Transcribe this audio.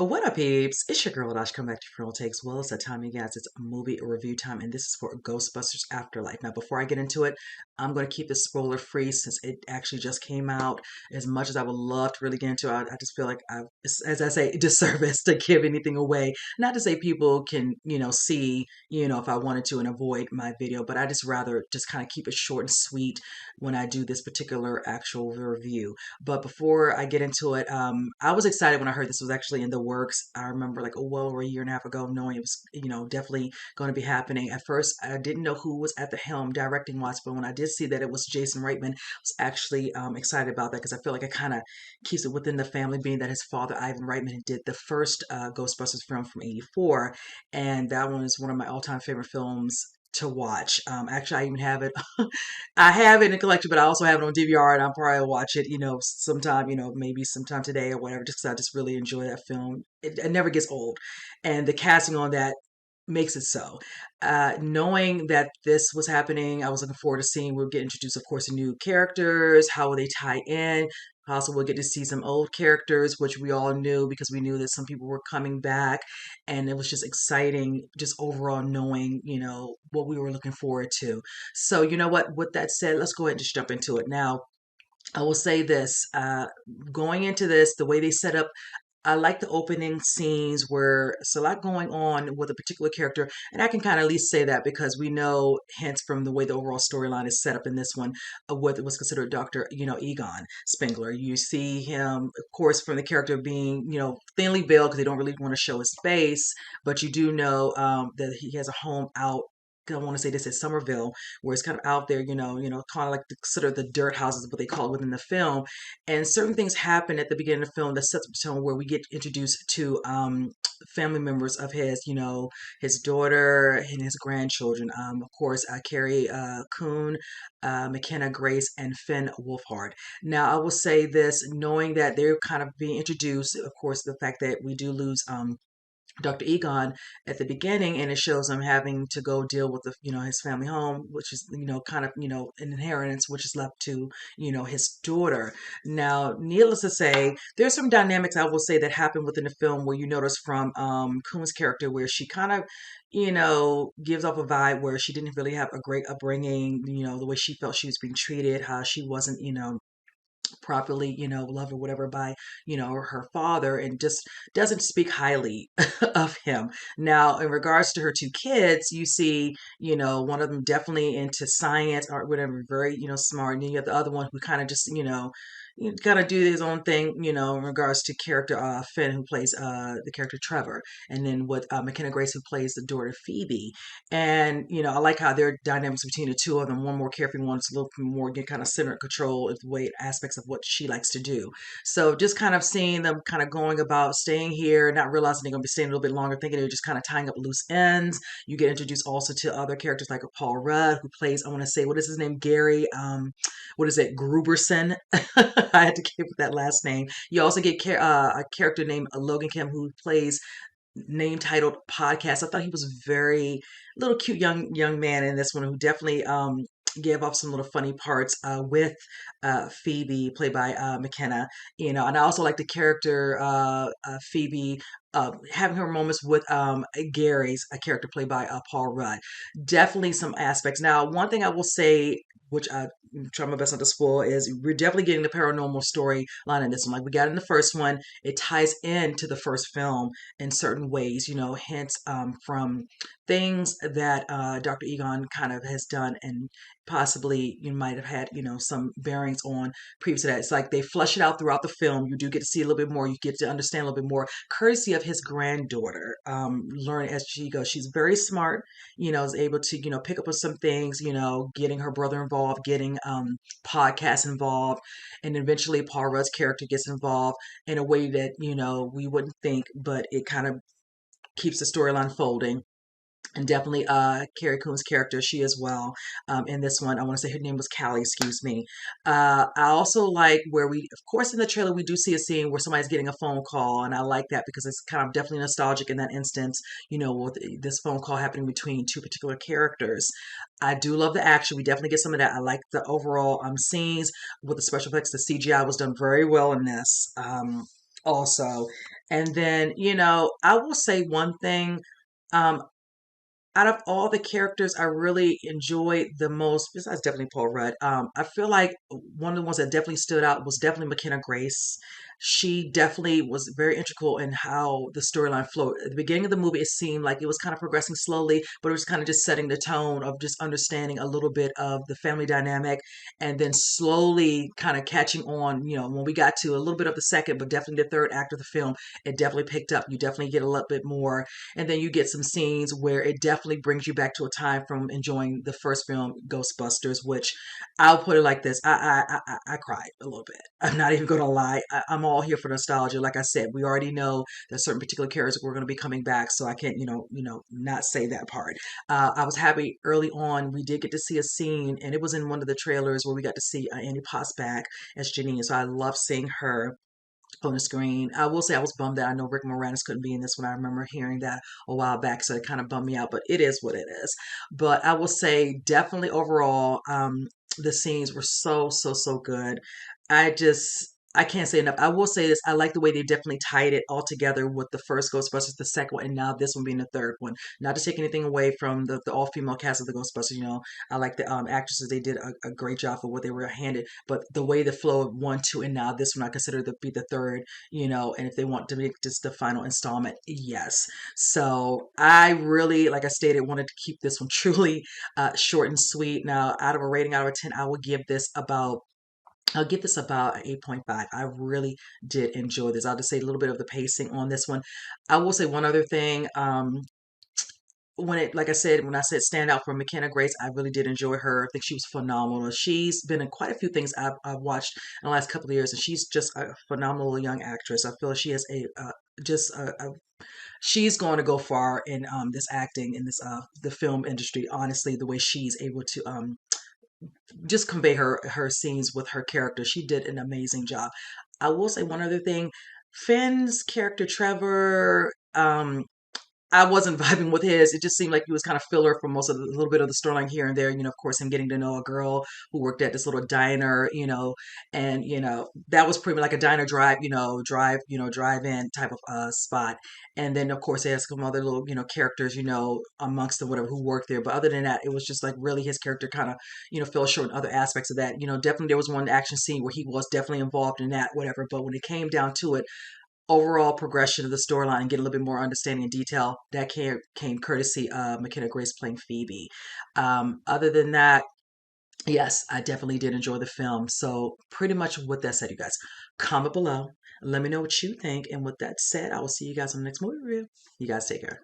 What up, peeps? It's your girl, Dash, come back to Funeral Takes. Well, it's that time, you guys. It's movie review time, and this is for Ghostbusters Afterlife. Now, before I get into it, I'm going to keep this spoiler free since it actually just came out. As much as I would love to really get into it, I just feel like as I say, disservice to give anything away. Not to say people can, see, if I wanted to and avoid my video, but I just rather just kind of keep it short and sweet when I do this particular actual review. But before I get into it, I was excited when I heard this was actually in the works. I remember like, oh, well over a year and a half ago, knowing it was, definitely going to be happening. At first, I didn't know who was at the helm directing wise, but when I did see that it was Jason Reitman, I was actually excited about that because I feel like it kind of keeps it within the family, being that his father, Ivan Reitman, did the first Ghostbusters film from '84, and that one is one of my all-time favorite films to watch. Actually, I even have it. I have it in a collection, but I also have it on DVR, and I'll probably watch it, sometime, maybe sometime today or whatever, just 'cause I just really enjoy that film. It never gets old, and the casting on that makes it so. Knowing that this was happening, I was looking forward to seeing. We'll get introduced, of course, to new characters. How will they tie in? Also, we'll get to see some old characters, which we all knew because we knew that some people were coming back, and it was just exciting, just overall knowing, what we were looking forward to. So, you know what? With that said, let's go ahead and just jump into it now. I will say this, going into this, the way they set up, I like the opening scenes where it's a lot going on with a particular character, and I can kind of at least say that because we know hints from the way the overall storyline is set up in this one of what was considered Dr. Egon Spengler. You see him, of course, from the character being, thinly veiled because they don't really want to show his face, but you do know that he has a home out. I want to say this is Somerville, where it's kind of out there, kind of like sort of the dirt houses, what they call it within the film. And certain things happen at the beginning of the film that sets up a tone where we get introduced to family members of his, his daughter and his grandchildren. Of course, Carrie Coon, McKenna Grace, and Finn Wolfhard. Now, I will say this, knowing that they're kind of being introduced, of course, the fact that we do lose Dr. Egon at the beginning, and it shows him having to go deal with the, his family home, which is, kind of, an inheritance, which is left to, his daughter. Now, needless to say, there's some dynamics I will say that happen within the film where you notice from Coon's character where she kind of, gives off a vibe where she didn't really have a great upbringing, the way she felt she was being treated, how she wasn't, properly, love or whatever by, her father, and just doesn't speak highly of him. Now, in regards to her two kids, you see, one of them definitely into science or whatever, very, smart. And then you have the other one who kind of just, kind of do his own thing, in regards to character Finn, who plays the character Trevor, and then with McKenna Grace, who plays the daughter Phoebe. And I like how there are dynamics between the two of them. One more carefree, one's a little more kind of center control of the way aspects of what she likes to do. So just kind of seeing them kind of going about staying here, not realizing they're going to be staying a little bit longer, thinking they're just kind of tying up loose ends. You get introduced also to other characters like Paul Rudd, who plays, I want to say, what is his name? Gary, what is it? Gruberson. I had to give that last name. You also get a character named Logan Kim, who plays name titled podcast. I thought he was very little cute young man in this one, who definitely gave off some little funny parts with Phoebe, played by McKenna. And I also like the character Phoebe. Having her moments with Gary's a character played by Paul Rudd. Definitely some aspects. Now, one thing I will say, which I try my best not to spoil, is we're definitely getting the paranormal storyline in this one. Like we got in the first one, it ties into the first film in certain ways, hints from things that Dr. Egon kind of has done, and possibly you might have had, some bearings on previous to that. It's like they flesh it out throughout the film. You do get to see a little bit more. You get to understand a little bit more, courtesy of his granddaughter. Learn as she goes. She's very smart, is able to, pick up on some things, getting her brother involved, getting podcasts involved, and eventually Paul Rudd's character gets involved in a way that, we wouldn't think, but it kind of keeps the storyline folding. And definitely Carrie Coon's character, she as well, in this one. I want to say her name was Callie, excuse me. I also like where we, of course, in the trailer, we do see a scene where somebody's getting a phone call. And I like that because it's kind of definitely nostalgic in that instance, with this phone call happening between two particular characters. I do love the action. We definitely get some of that. I like the overall scenes with the special effects. The CGI was done very well in this. Also, And then, I will say one thing. Um, Out of all the characters I really enjoyed the most, besides definitely Paul Rudd, I feel like one of the ones that definitely stood out was definitely McKenna Grace. She definitely was very integral in how the storyline flowed. At the beginning of the movie, it seemed like it was kind of progressing slowly, but it was kind of just setting the tone of just understanding a little bit of the family dynamic, and then slowly kind of catching on. When we got to a little bit of the second, but definitely the third act of the film, it definitely picked up. You definitely get a little bit more, and then you get some scenes where it definitely brings you back to a time from enjoying the first film, Ghostbusters, which I'll put it like this. I cried a little bit. I'm not even going to lie. I'm all here for nostalgia. Like I said, we already know that certain particular characters were going to be coming back, so I can't, not say that part. I was happy early on. We did get to see a scene, and it was in one of the trailers where we got to see Annie Potts back as Janine. So I love seeing her on the screen. I will say I was bummed that I know Rick Moranis couldn't be in this one. I remember hearing that a while back, so it kind of bummed me out, but it is what it is. But I will say definitely overall, the scenes were so, so, so good. I can't say enough. I will say this. I like the way they definitely tied it all together with the first Ghostbusters, the second one, and now this one being the third one. Not to take anything away from the all-female cast of the Ghostbusters. I like the actresses. They did a great job for what they were handed. But the way the flow of one, two, and now this one, I consider to be the third. And if they want to make this the final installment, yes. So I really, like I stated, wanted to keep this one truly short and sweet. Now, out of a rating out of a 10, I'll give this about an 8.5. I really did enjoy this. I'll just say a little bit of the pacing on this one. I will say one other thing. Like I said, when I said stand out for McKenna Grace, I really did enjoy her. I think she was phenomenal. She's been in quite a few things I've watched in the last couple of years, and she's just a phenomenal young actress. I feel she has just she's going to go far in this acting in this the film industry. Honestly, the way she's able to just convey her scenes with her character, she did an amazing job. I will say one other thing. Finn's character Trevor, I wasn't vibing with his. It just seemed like he was kind of filler for most of the little bit of the storyline here and there. Of course, him getting to know a girl who worked at this little diner, and that was pretty much like a diner drive in type of spot. And then of course they had some other little characters amongst the whatever who worked there. But other than that, it was just like really his character kind of fell short in other aspects of that. Definitely there was one action scene where he was definitely involved in that whatever. But when it came down to it, overall progression of the storyline and get a little bit more understanding and detail that came courtesy of McKenna Grace playing Phoebe. Other than that, yes, I definitely did enjoy the film. So pretty much with that said, you guys, comment below. Let me know what you think. And with that said, I will see you guys on the next movie review. You guys take care.